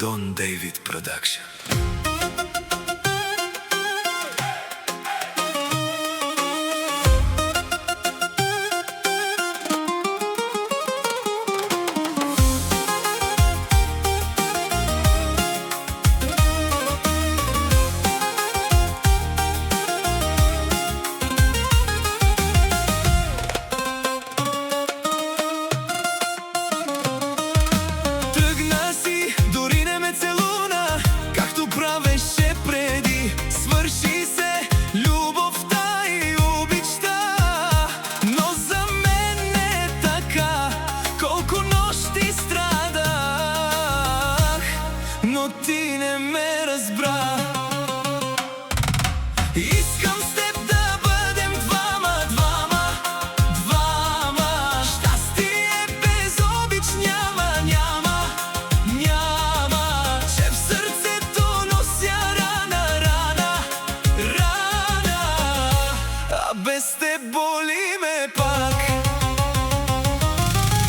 Don David Production. Тръгна си, дори не ме целуна, както правеше преди. Свърши се любовта и обичта, но за мен не е така. Колко нощи страдах, но ти не ме разбра. Искам с теб да бъдем двама, двама, двама. Щастие без обич няма, няма, няма. Че в сърцето нося рана, рана, рана. А без теб боли ме пак.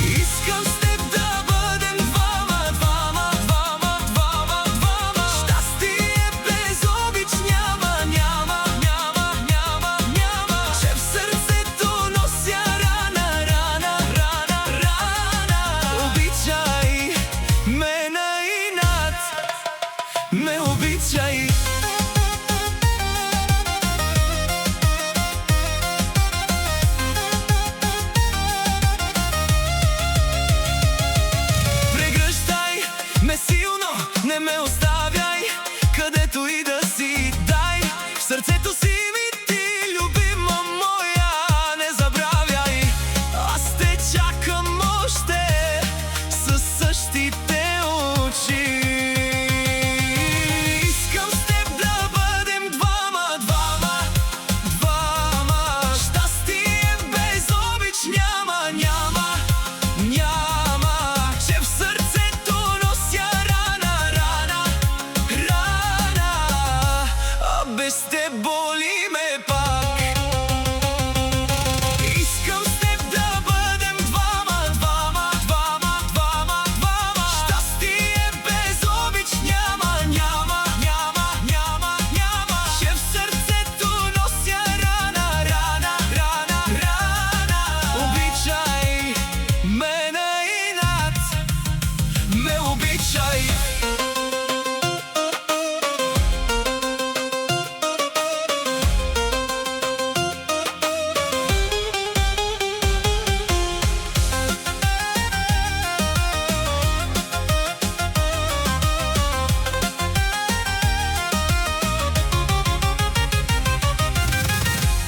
Искам с теб да бъдем двама, двама, двама, двама, двама. Щастие без обич няма, няма, няма, няма, няма. Че в сърцето нося рана, рана, рана, рана. Обичай ме на инат, ме обичай. Прегръщай ме силно, не ме оставяй, където и да си, дай в сърцето си ми ти, любима моя, не забравяй. Аз те чакам още със същите очи. Искам с теб да бъдем двама, двама, двама. Щастие без обич няма, няма, няма. Че в сърцето нося рана, рана, рана. А без теб боли ме пак. Искам с теб да бъдем двама, двама, двама, двама, двама. Щастие без обич няма, няма, няма, няма, няма. Че в сърцето нося рана, рана, рана, рана. Обичай ме на инат, ме обичай.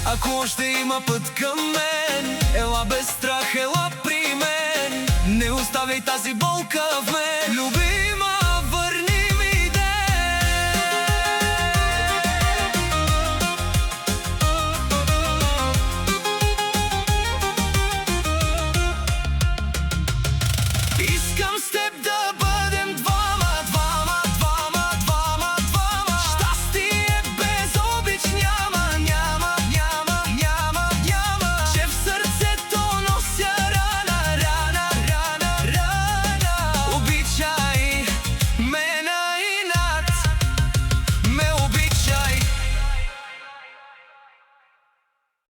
Ако още има път към мен, ела без страх, ела при мен. Не оставяй тази болка в мен, люби.